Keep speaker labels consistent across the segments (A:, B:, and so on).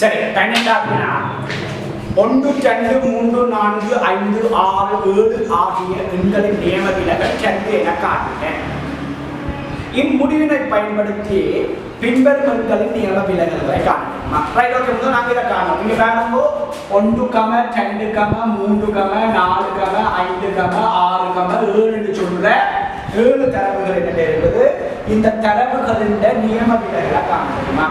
A: சரி, 12வது 1 2 3 4 5 6 7 ஆகிய எண்களின் நியம விலகல் 2 என காட்டுகிறேன். இம்முடிவினை பயன்படுத்தி பின்வரும் எண்களின் நியம விலகல்களை காணலாம். ரைட், ஓகே, முதல்ல நாங்க இதை காணலாம். இங்க பாருங்க 1, 2, 3, 4, 5, 6, 7 சொல்ற 7 தரவுகள் என்ன இருக்குது. இந்த தரவுகளின் நியம விலகலை காணலாமா?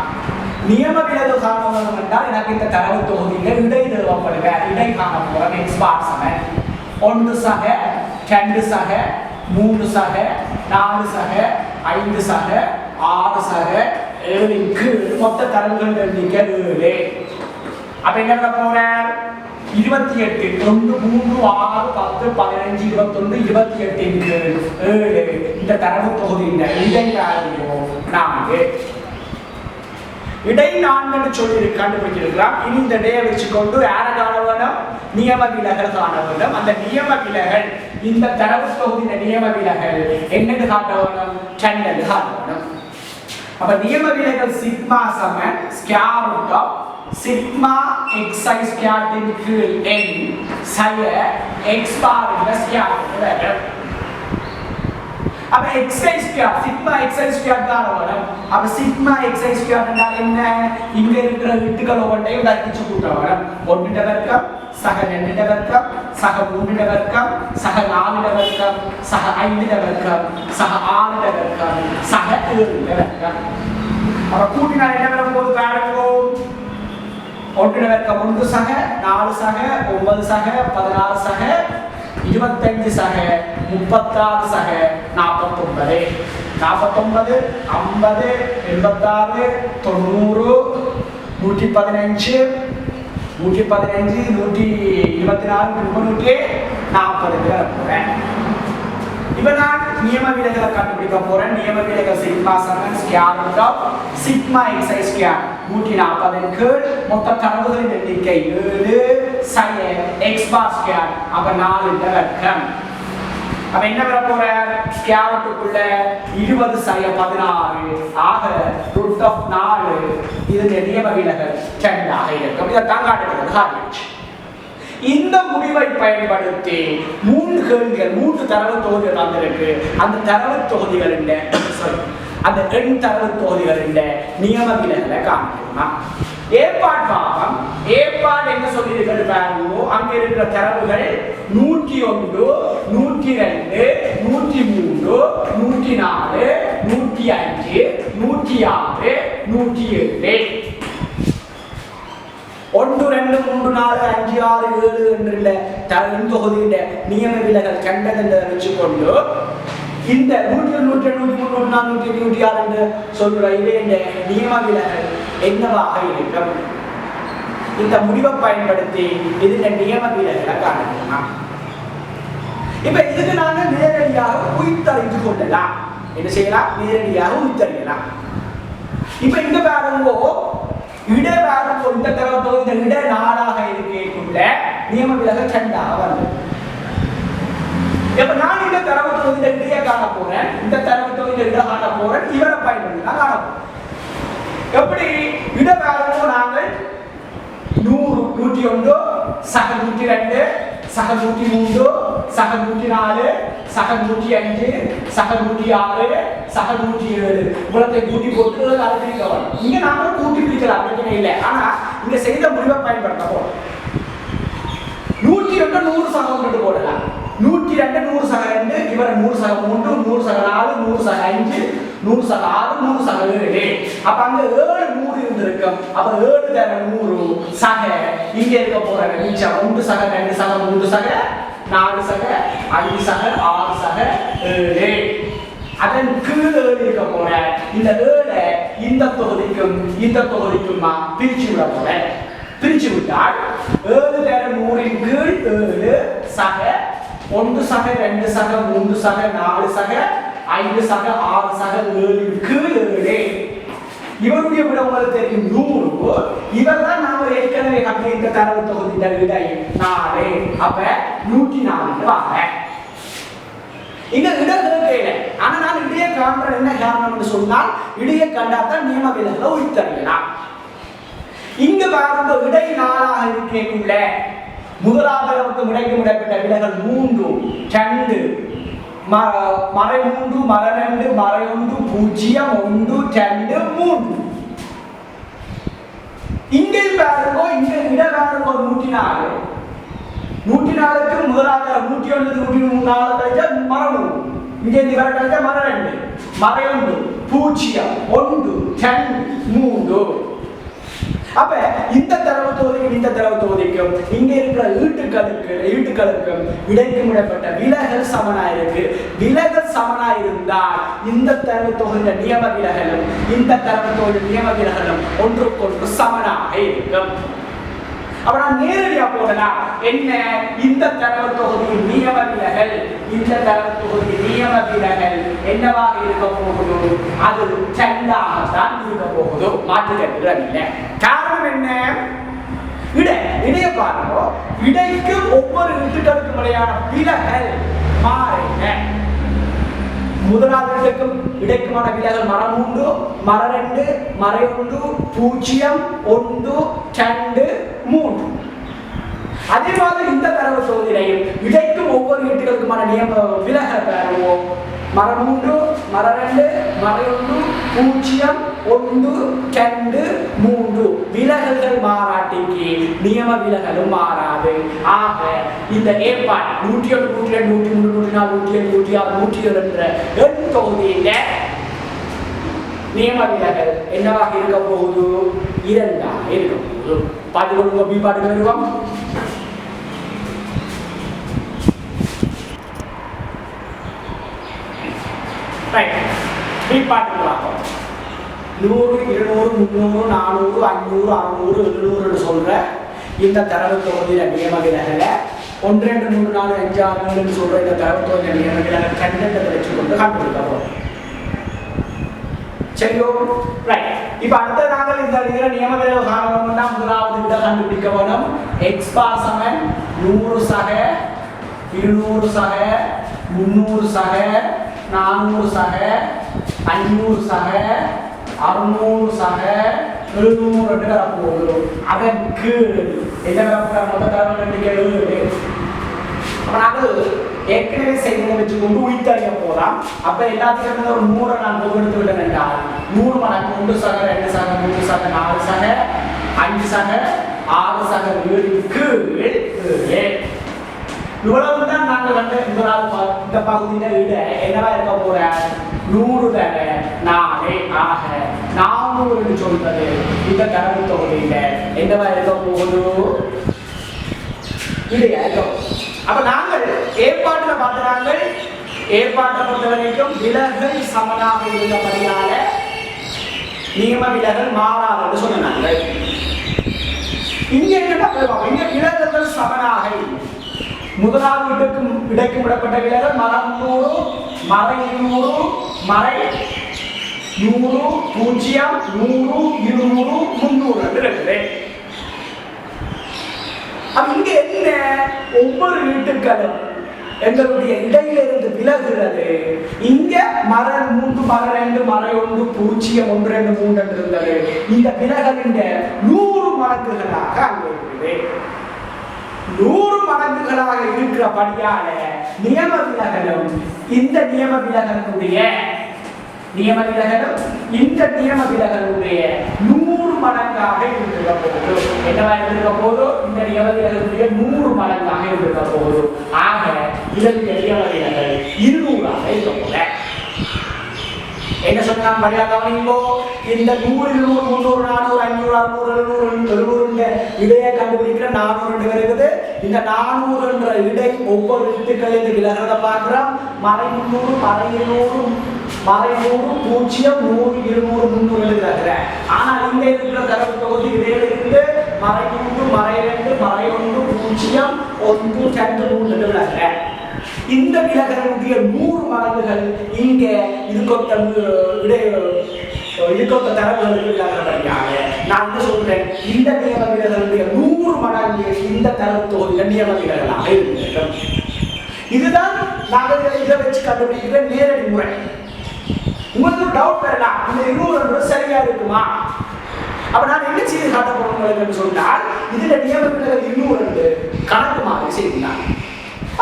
A: நியம விலகல் காணணும் என்றால் எனக்கு இந்த தரவு தொகுதியில் இடை நிறுவப்படுக இடை காண போகிறேன். எக்ஸ் பார் சக 1 சக 2 சக 3 சக 4 சக 5 சக 6 சக 7 கீழ் மொத்த தரவுகள் எண்ணிக்கை 7. அப்ப என்ன பண்ண போறேன்? 28 1 3 6 10 15 21 28 7 இந்த தரவு தொகுதியின் இடை வேல்யூ 4. இடை 4 சொல்லி கண்டுபிடிச்சிருக்கிறான். இனி இந்த டே வச்சுக்கொண்டு யாரை காண வேணும்? நியம விலகல் காண வேண்டும். அந்த நியம விலகல் இந்த தரவு தொகுதியின் நியம விலகல் என்னன்னு காட்ட வேணும்? 2 காட்ட வேணும். அப்ப நியம விலகல் சிக்மா சமன் square root of sigma xi square இன் கீழ் n சய x பார் இன் ஸ்கொயர் ரூட். அப்ப xi square sigma xi square தான் வரும். அப்ப சிக்மா xi ஸ்கொயர் என்றால் என்ன? இங்க இருக்கிற வீட்டுகள் ஒவ்வொன்றையும் வர்க்கிச்சு கூட்ட வரும். 1 வர்க்கம் சக 2 வர்க்கம் சக 3 வர்க்கம் சக 4 வர்க்கம் சக 5 வர்க்கம் சக 6 வர்க்கம் சக 7 வர்க்கம். அப்ப கூட்டினால் என்ன வரும் போது பாருங்க. 1 வர்க்கம் 1 சக 4 சக 9 சக 16 சக 25 சக 36 சக 49 49 50 86 90 115 115 124 340 போறேன். இப்ப நான் நியம விலகலை கண்டுபிடிக்க போறேன். நியம விலகல் சிக்மா சமன் square root of sigma xi square 140 கீழ் மொத்த தரவுகளின் எண்ணிக்கை 7 சய x பார் ஸ்கொயர் அப்ப 4 வர்க்கம். அப்ப என்ன வர போற? ஸ்கொயர் ரூட்டுக்குள்ள 20 சய 16 ஆக ரூட் ஆஃப் 4 இது நியம விலகல் 2 ஆக இருக்கும். இத தாங்காடுறது ஹார்ட்வேர். இந்த முடிவை பயன்படுத்தி 3 கேள்விகள் 3 தரவு தொகுதிகள் வந்திருக்கு. அந்த தரவு தொகுதிகளின் அந்த எண் தரவு தொகுதிகளின் நியம விலகலை காணலாம். ஏற்பாடு பாகம் ஏற்பாடு என்ன சொல்லியிருக்கிறது பாருங்க. அங்க இருக்கிற தரவுகள் 101 102 103 104 105 106 107 1 2 3 4 5 6 7 என்ற தரவு தொகுதியின் நியம விலகல் கண்டதை வச்சுக்கொண்டு இந்த 100 102 103 104 106 என்று சொல்ற இந்த நியம விலகல் என்னவாக இருக்கும்? இந்த முடிவை பயன்படுத்தி இதன் நியம விலகலை காணலாம். இப்ப இதுக்கு நாங்க நேரடியாக உயிர்த்தறிந்து கொள்ளலாம். என்ன செய்யலாம்? நேரடியாக உயிர்த்தறியலாம். இப்ப இந்த பாருங்க இட பாருங்க இந்த தரவு தொகுதி இட 4ஆக இருக்கேக்குள்ள நியம விலகல் 2ஆக வருது. இப்ப நான் இந்த தரவு தொகுதி இடையே காண போறேன். இந்த தரவு தொகுதி இட காண போறேன். இவரை பயன்படுத்தி நான் காண போறேன். எப்படி இட பாருங்க நாங்கள் 100 101 சக 102 சக 103 சக 104 சக 105 சக 106 சக 107 இவ்வளத்தை கூட்டி போட்டு அதை பிரிக்க வரும். இங்க நாம கூட்டி பிரிக்கலாம், பிரச்சனை இல்லை. ஆனா இங்க செய்த முடிவை பயன்படுத்த போறோம். 102 100 சக 1 போடலாம். 102 100 சக 2 இவர 100 சக 3 100 சக 4 100 சக 5 100 சக 6 100 சக 7 அப்ப அங்க 7 100 இருந்திருக்கும். அப்ப 7 தர 100 சக இங்க இருக்க போற மிச்சம் 1 சக 2 சக 3 சக 4 சக 5 சக 6 சக 7 அதன் கீழே இருக்க போற இந்த 7 இந்த தொகுதிக்கும் பிரிச்சு விட போறேன். பிரிச்சு விட்டால் 7 தர 100 இன் கீழ் 7 சக 1 சக 2 சக 3 சக 4 சக 5 சக 6 சக 7 கீழ் 7 இவருடைய விட உங்களுக்கு தெரியும் 100. இவர்தான் நாம ஏற்கனவே கற்ற இந்த தரவு தொகுதி விடை 4. அப்ப 104 வாங்க. இங்க இடத்துல ஆனா நான் இடையே காண்ற என்ன காரணம் என்று சொன்னால் இடையே கண்டாத்தான் நியம விலகலை உயிர்த்தறியலாம். இங்க பாருங்க இடை 4ஆக இருக்கேக்குள்ள முதலாவது அளவுக்கு இடைக்கும் இடைப்பட்ட விலகல் 3 2 மறை 3 மறை 2 மறை 1 0 1 2 3 இங்கே பாருங்க இங்க இட பாருங்க 104 104க்கு முதலாவது 101 104 கழிச்சா மறை 3 இங்கே இந்த வர கழிச்சா மறை 2 மறை 1 0 1 2 3 அப்ப இந்த தரவு தொகுதிக்கும் இந்த தரவு தொகுதிக்கும் இங்க இருக்கிற ஈட்டுக்களுக்கும் இடைக்கும் இடப்பட்ட விலகல் சமனாயிருக்கு. விலகல் சமனாயிருந்தால் இந்த தரவு தொகுதியில நியம விலகலும் இந்த தரவு தொகுதியில் நியம விலகலும் ஒன்றுக்கொன்று சமனாக இருக்கும். அப்ப நான் நேரடியா போடலாம் என்ன இந்த தரவு தொகுதியின் நியம விலகல் இந்த தரவு தொகுதியின் நியம விலகல் என்னவாக இருக்க போகுது அது 2ஆகத்தான் இருக்க போகுது மாற்றுகிறது இல்லை. காரணம் என்ன இடைய பாருங்க இடைக்கு ஒவ்வொரு ஈட்டுக்களுக்கும் இடையான விலகல் மாறுங்க. முதலாவது இடைக்குமான விலகல் மறை 3 மறை 2 மறை 1 0 1 2 3 அதே மாதிரி இந்த தரவு தொகுதியிலையும் இடைக்கும் ஒவ்வொரு ஈட்டுகளுக்குமான நியம விலகல் பெறுவோம். மறை 3 மறை 2 மறை 1 0 1 2 3 விலகல்கள் மாறாட்டிக்கு நியம விலகலும் மாறாது. ஆக இந்த ஏற்பாடு 101 102 103 104 107 என்ற எண் தொகுதியில நியம விலகல் என்னவாக இருக்க போகுது 2ஆக இருக்க போகுது. பார்த்துக்கொள்ளுங்க பி பாட்டுக்கு வருவோம். பி பாட்டுக்கு பார்ப்போம். 100 200 300 400 500 600 700 சொல்ற இந்த தரவு தொகுதியில நியம விலகலை 1 2 3 4 5 6 7 சொல்ற இந்த தரவு தொகுதியில நியம விலகலை கண்டத்தை வச்சுக்கொண்டு கண்டுபிடிக்க போறோம். சரியோ ரைட். இப்ப அடுத்த நாங்கள் இந்த நியம விலகல் காணணும்னா முதலாவது விட கண்டுபிடிக்க வேணும். x பார் சமன் 100 சக 200 சக 300 சக 400 சக 500 சக 600 சக 700 என்று வரப்போகுது. அதற்கு என்ன மொத்த தரவு எண்ணிக்கை 7. அப்ப நாங்கள் ஏற்கனவே செய்ததை வச்சுக்கொண்டு உயிர்த்தறிய போகலாம். அப்ப எல்லாத்துக்கும் ஒரு 100 நான் எடுத்து விட்டேன் என்றால் 100 மடங்கு 1 சக 2 சக 3 சக 4 சக 5 சக 6 சக 7 இவ்வளவுதான் நாங்கள் வந்து இந்த பகுதியில விட என்னவா இருக்க போற 100 தர 4 ஆக 400 சொல்றது இந்த தரவு தொகுதியில என்னவா இருக்க போகுது இல்லையா. அப்ப நாங்கள் ஏற்பாட்டுல பார்க்கிறாங்க. ஏற்பாட்டை பொறுத்த வரைக்கும் விலகல் சமனாக இருந்தபடியால நியம விலகல் மாறாது சொன்னாங்க. இங்க என்ன இங்க விலகல்கள் சமனாக முதலாவது வீட்டுக்கும் இடைக்கும் விடப்பட்ட விலகல் மறை 300 மறை 200 மறை 100 0 100 200 300 இருக்குது. இங்க என்ன ஒவ்வொரு வீட்டுக்களும் எங்களுடைய இடையிலிருந்து விலகுகிறது. இங்க மறை 3 மறை 2 மறை 1 0 1 2 3 இருந்தது. இந்த விலகலின் 100 மடங்குகளாக அங்கே இருக்குது. 100 மடங்குகளாக இருக்கிறபடியால நியம விலகலும் இந்த நியம விலகலுடைய இந்த நியம விலகலுடைய 100 மடங்காக இருக்க போகுது. என்னவா இருக்க போதோ இந்த நியம விலகலுடைய 100 மடங்காக இருக்க போகுது. ஆக இதனுடைய நியம விலகல் 200ஆக இருக்க போகுது. என்ன சொன்னாங்க படியா கவனிங்கோ. இந்த 100 200 300 400 500 600 700 இடையை கண்டுபிடிக்கிற 400 இருக்குது. இந்த 400 என்ற இடை ஒவ்வொரு வீட்டுகளில் விலகிறத பார்க்கிறோம். மறை 300 மறை 200 மறை 100 0 100 200 300 எழுதுறாங்க. ஆனால் இங்க இருக்கிற தரவு தொகுதி இடையில இருந்து மறை 3 மறை 2 மறை 1 0 1 2 3 எழுதுறாங்க. இந்த விலகலுடைய 100 மடங்குகள் இங்கே இதுக்கொத்த தரவுகளுக்கு விலகிறபடியாக நான் என்ன சொல்றேன், இந்த நியம விலகலுடைய 100 மடங்கு இந்த தரவு தொகுதியில் நியம விலகலாக இருக்கிறோம். இதுதான் நாங்கள் இதை வச்சு கண்டுபிடிக்கிற நேரடி முறை. உங்களுக்கு டவுட் வரலாம், இந்த 200 சரியா இருக்குமா? அப்ப நான் என்ன செய்து காட்ட போறேன் சொன்னால் இதுல நியம விலகல் இன்னும் ரெண்டு கணக்கு மாதிரி செய்யலாம்.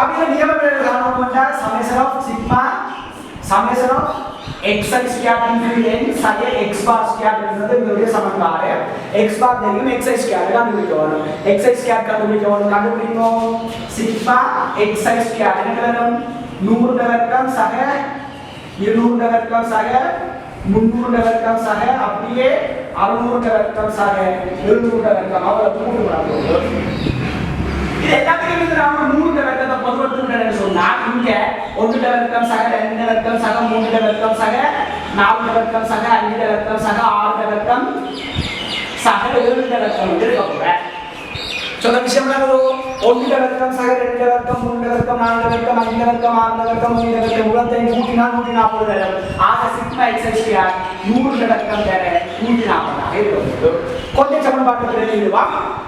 A: அப்ப நியம விலகல் காணணும்னா summation of sigma summation of xi square into n சக x பார் ஸ்கொயர் என்பது இதோட சமன்பாடு. x பார் தெரியும் xi ஸ்கொயர் கண்டுபிடிக்கணும். xi ஸ்கொயர் கண்டுபிடிக்கணும். சிக்மா xi ஸ்கொயர் என்ன வரும்? 100 வர்க்கம் சக 200 வர்க்கம் சக 300 வர்க்கம் சக அப்படியே 600 வர்க்கம் சக 700 வர்க்கம் அவ்வளவு 3 வரும். இது எல்லாத்துக்கும் நாம 3 வர்க்கத்தை பொதுவெடுத்துட்டேன்னு சொன்னா இங்க 1 வர்க்கம் சக 2 வர்க்கம் சக 3 வர்க்கம் சக 4 வர்க்கம் சக 5 வர்க்கம் சக 6 வர்க்கம் சக 7 வர்க்கம் இருக்க போறேன். சொன்ன விஷயம் என்னது? 1 வர்க்கம் சக 2 வர்க்கம் 3 வர்க்கம் 4 வர்க்கம் 5 வர்க்கம் 6 வர்க்கம் 7 வர்க்கம் உலகத்தை கூட்டினால் 140 வரும். ஆக சிக்மா x ஸ்கொயர் 100 வர்க்கம் வேற 140 ஆக இருக்கும். கொஞ்சம் சமன்பாடு தெரியுமா?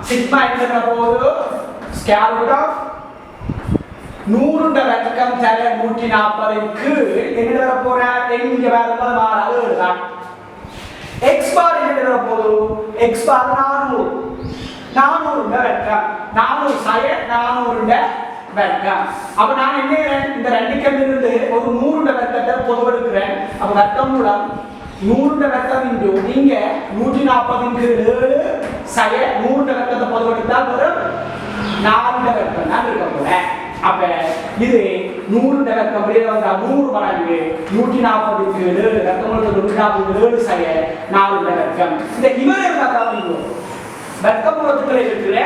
A: சிக்மா என்ன போகுது? ஸ்கொயர் ரூட் ஆஃப் 100 வர்க்கம் தர 140க்கு என்ன வர போற? இங்க வரப்போ மாறாது தான். x பார் என்ன வர போகுது? x பார் 400 வர்க்கம் 400 சய 400 வர்க்கம். அப்ப நான் என்ன இந்த ரெண்டுக்கும் இருந்து ஒரு 100 வர்க்கத்தை பொதுவெடுக்கிறேன். அப்ப வர்க்கம் மூலம் 100 வர்க்கம் இன்டு நீங்க 140க்கு 7 சய 100 வர்க்கத்தை பொதுவெடுத்தால் வரும் 4 வர்க்கம் தான் இருக்க போறேன். அப்ப இது 100 வர்க்கம் வெளியே வந்தா 100 மடங்கு 140க்கு 7 வர்க்கம் 140 7 சய 4 வர்க்கம். இந்த இவரே பார்த்தா வர்க்கமூலத்துக்குள்ள இருக்கிற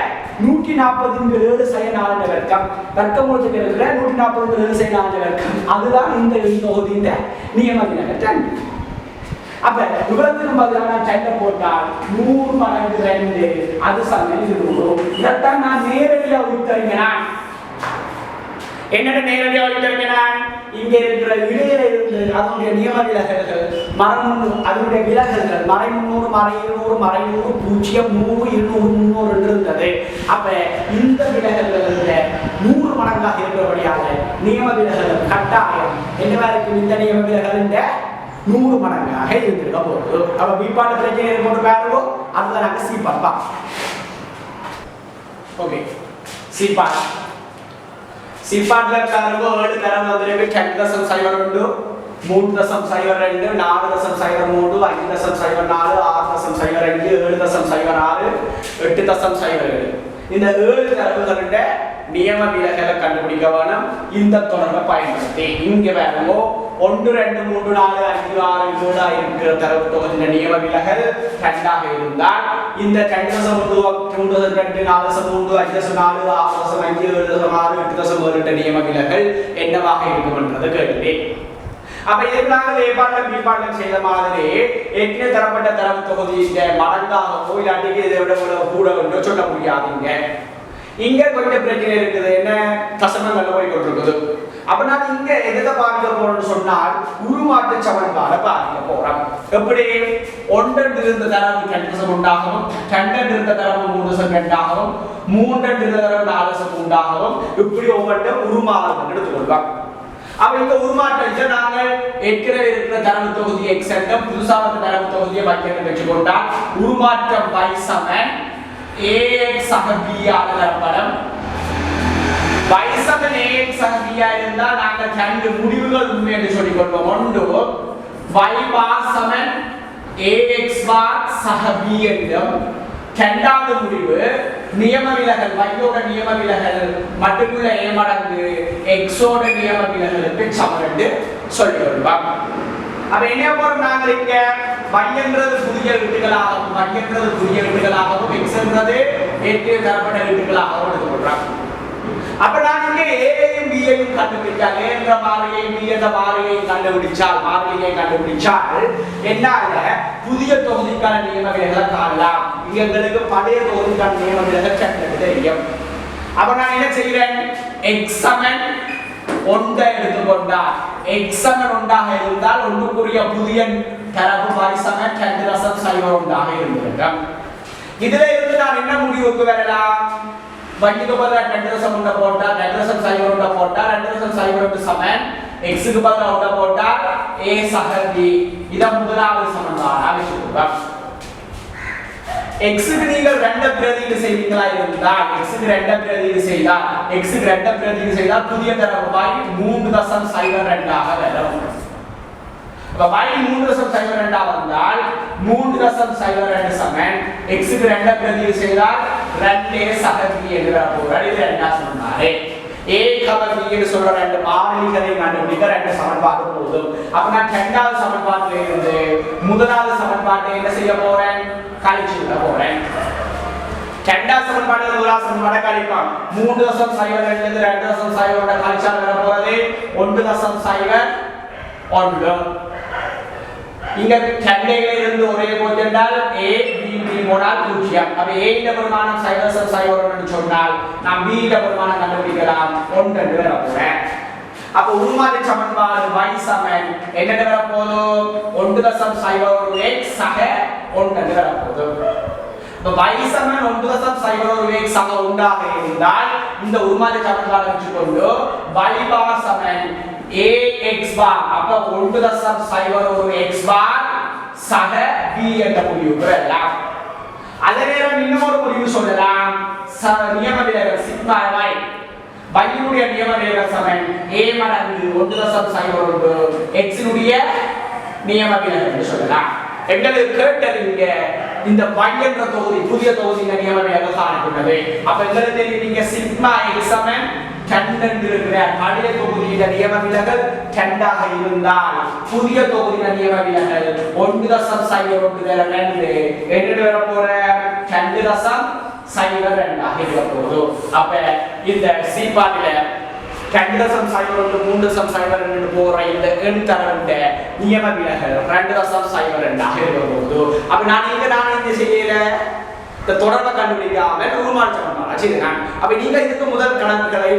A: 140 7 சய 4 வர்க்கம் வர்க்கமூலத்துக்குள்ள இருக்கிற 140 7 சய 4 வர்க்கம் அதுதான் இந்த தொகுதியின் நியம விலகல். அப்ப விவரத்துக்கு பதிலாக நான் சட்டை போட்டால் 100 மடங்கு 2 அது சமயம் இருக்கும். இதைத்தான் நான் நேரடியாக உத்தரிக்கிறேன். என்னென்ன நேரடியாக உத்தரிக்கிறேன்? இங்க இருக்கிற இடையில இருந்து அதனுடைய நியம விலகல்கள் மரம் அதனுடைய விலகல்கள் மறை 300 மறை 200 மறை 100 0 100 200 300 இருந்தது. அப்ப இந்த விலகல்கள் 100 மடங்காக இருக்கிறபடியாக நியம விலகல் கட்டாயம் என்னவா இருக்கும்? இந்த நியம விலகல் 100 மடங்காக இருந்திருக்க போகுது. அப்ப பிபாட பிரச்சனை போட்டு பாருங்க. அதுதான் நாங்க சிபாட் பா. ஓகே சிபாட் சிபாட்ல பாருங்க 7 தரம் வந்திருக்கு. 10.02 3.02 4.03 5.04 6.02 7.06 8.07 இந்த 7 தரவுகளுடைய நியம விலகலை கண்டுபிடிக்க வேணும். இந்த தொடர்பை பயன்படுத்தி இங்க பாருங்க 1 2 3 4 5 6 7 இருக்கிற தரவு தொகுதியின் நியம விலகல் 2 இருந்தால் இந்த 2.3 3.2 4.3 5.4 6.5 7.6 8.7 நியம விலகல் என்னவாக இருக்கும் என்றது கேள்வி. அப்ப இதுக்கு நாங்கள் ஏபாட்ல பிபாட்ல செய்த மாதிரி ஏற்கனவே தரப்பட்ட தரவு தொகுதியின் மடங்காகவோ இல்லாட்டிக்கு இதை விட கூட என்று சொல்ல முடியாதுங்க. இங்க கொஞ்சம் பிரச்சனை இருக்குது. என்ன தசமங்கள்ல போய் கொண்டிருக்குது. அப்ப நான் இங்க எதை பார்க்க போறோம்னு சொன்னால் உருமாற்ற சமன்பாடை பார்க்க போறோம். எப்படி 1 இருந்த தரவு 2 உண்டாகவும் 2 இருந்த தரவு 3 ஆகவும் 3 இருந்த தரவு 4 உண்டாகவும் இப்படி ஒவ்வொன்றும் உருமாறுதல் எடுத்துக்கொள்வோம். அப்ப இந்த உருமாற்றத்தை நாங்கள் ஏற்கனவே இருக்கிற தரவு தொகுதி x என்ற புதுசாக தரவு தொகுதியை வைக்க வச்சுக்கொண்டால் உருமாற்றம் y சமன் ax சக b ஆக தரப்படும். y சமன் ax சக b இருந்தால் நாங்கள் ரெண்டு முடிவுகள் உண்மை என்று சொல்லிக் கொள்வோம். ஒன்று y பார் சமன் ax பார் சக b என்றும் இரண்டாவது முடிவு நியம விலகல் y-ஓட நியம விலகல் மட்டுக்குள்ள a மடங்கு x-ஓட நியம விலகலுக்கு சமம் என்று சொல்லிக் கொள்வோம். அப்ப என்ன போறோம் நாங்கள் இங்க y என்றது புதிய எழுத்துக்களாகவும் y என்றது புதிய எழுத்துக்களாகவும் x என்றது ஏற்கனவே தரப்பட்ட எழுத்துக்களாகவும் எடுத்துக்கொள்றோம். அப்ப நான் இங்க a-ஐயும் b-ஐயும் கண்டுபிடிச்சால் a என்ற மாறியையும் b என்ற மாறியையும் கண்டுபிடிச்சால் என்னால புதிய தொகுதிக்கான நியம விலகலை காணலாம். இங்க எங்களுக்கு பழைய தொகுதிக்கான நியம விலகல் சட்டத்துக்கு தெரியும். அப்ப நான் என்ன செய்கிறேன்? x சமன் 1 எடுத்துக்கொண்டால் x சமன் 1 இருந்தால் ஒன்றுக்குரிய புதிய தரவு y சமன் 2.01 இருந்திருக்கும். இதுல இருந்து நான் என்ன முடிவுக்கு வரலாம்? வண்டிக்கு பதிலா 2.1 போட்டா 2.01 போட்டா 2.01 சமன் x க்கு பதிலா 1 போட்டா a சக b இத முதலாவது சமன்பாடா வச்சுக்கோங்க. எக்ஸுக்கு நீங்கள் 2 பிரதியீடு செய்வீங்களா இருந்தால் எக்ஸுக்கு 2 பிரதியீடு செய்தால் எக்ஸுக்கு 2 பிரதியீடு செய்தால் புதிய தரவு y 3.02 ஆக வரும். அப்ப y 3.02 வந்தால் 3.02 சமன் எக்ஸுக்கு 2 பிரதியீடு செய்தால் 2 சக b என்று வரப்போறார். இது ரெண்டா சொன்னாரே. a b என்று சொல்ற ரெண்டு மாறிலிகளை கண்டுபிடிக்க ரெண்டு சமன்பாடு போதும். அப்ப நான் இரண்டாவது சமன்பாட்டில இருந்து முதலாவது சமன்பாட்டை என்ன செய்ய போறேன்? கழிச்சு விட போறேன். இரண்டாவது சமன்பாட்டில் முதலாவது சமன்பாட்டை கழிப்போம். 3.02 இருந்து 2.01 கழிச்சால் வர போறது 1.01. இங்க இரண்டையில இருந்து ஒரே போது என்றால் a b b போனால் 0. அப்ப a இன் பெருமானம் 0.01 என்று சொன்னால் நாம் b இன் பெருமானம் கண்டுபிடிக்கலாம் 1 என்று வர போறேன். அப்ப உருமாற்ற சமன்பாடு y சமன் என்ன வர போகுது? 1.01 x சக 1 என்று வர போகுது. அப்ப y சமன் 1.01 x சக 1 ஆக இருந்தால் இந்த உருமாற்ற சமன்பாடை வச்சுக்கொண்டு y பார் சமன் ax பார் அப்ப 1.01 x பார் சக b என்ற முடிவுக்கு வரலாம். அதே நேரம் இன்னும் ஒரு முடிவு சொல்லலாம். நியம விலகல் சிக்மா y y-னுடைய நியம விலகல் சமன் a மடங்கு 1.01 x னுடைய நியம விலகல் என்று சொல்லலாம். எங்களுக்கு கேட்டதுங்க இந்த y என்ற தொகுதி புதிய தொகுதியின் நியம விலகல் காணப்பட்டது. அப்ப எங்களுக்கு தெரியும் நீங்க சிக்மா x சமன் 2 என்று இருக்கிற பழைய தொகுதியின் நியம விலகல் 2 ஆக இருந்தால் புதிய தொகுதியின் நியம விலகல் 1.02 என்று வர போற 2.02 ஆக இருக்க போகுது. அப்ப இந்த சி பாட்டில 2.01 3.02 போற இந்த எண் தரவுட நியம விலகல் 2.02 ஆக இருக்க போகுது. அப்ப நான் இந்த செய்யல இந்த தொடர்பை கண்டுபிடிக்காமல் உருமாற்ற சமன்பாடு செய்திருக்காங்க. அப்ப நீங்க இதுக்கு முதல் கணக்குகளை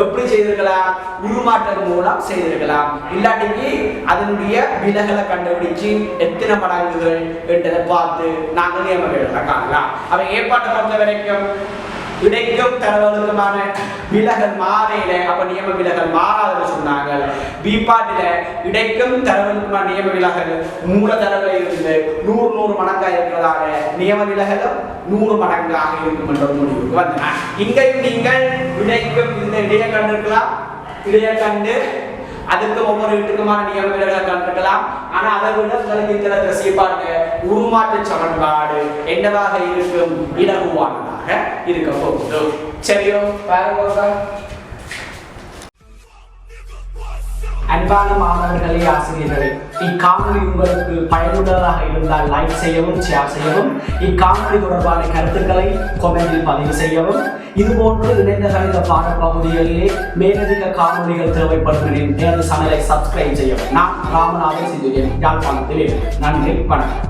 A: எப்படி செய்திருக்கலாம்? உருமாற்றம் மூலம் செய்திருக்கலாம். இல்லாட்டிக்கு அதனுடைய விலகலை கண்டுபிடிச்சு எத்தனை மடங்குகள் என்றதை பார்த்து நாங்கள் நியம விலகலை காணலாம். அப்ப ஏற்பாட்டை பொறுத்த வரைக்கும் இடைக்கும் தரவுகளுக்குமான விலகல் மாறையில அப்ப நியம விலகல் மாறாதுன்னு சொன்னாங்க. பி பாட்டில இடைக்கும் தரவுகளுக்குமான நியம விலகல் மூல தரவுல இருந்து 100 மடங்காக இருக்கிறதால நியம விலகலும் 100 மடங்காக இருக்கும் என்ற முடிவுக்கு வந்தன. இங்கேயும் நீங்கள் இடைக்கும் இந்த இடையை கண்டிருக்கலாம். இடையை கண்டு அதுக்கு ஒவ்வொரு வீட்டுக்குமான நியம விலகலை கண்டிருக்கலாம். ஆனா அதை விட உங்களுக்கு இந்த சீப்பாட்டு உருமாற்ற சமன்பாடு என்னவாக இருக்கும்? இலகுவானதாக இருக்க போகுது. சரியோ பாருங்க. அன்பான மாணவர்களே, ஆசிரியர்களே, இக்காணொலி உங்களுக்கு பயனுள்ளதாக இருந்தால் லைக் செய்யவும், ஷேர் செய்யவும், இக்காணொலி தொடர்பான கருத்துக்களை கமெண்டில் பதிவு செய்யவும், இதுபோன்று இணைந்த கணித பாடப்பகுதிகளிலே மேலதிக காணொலிகள் தேவைப்படும் எனது சேனலை சப்ஸ்கிரைப் செய்யவும். நான் ராமநாதன் சிந்துவேன், யாழ்ப்பாணத்தில். நன்றி, வணக்கம்.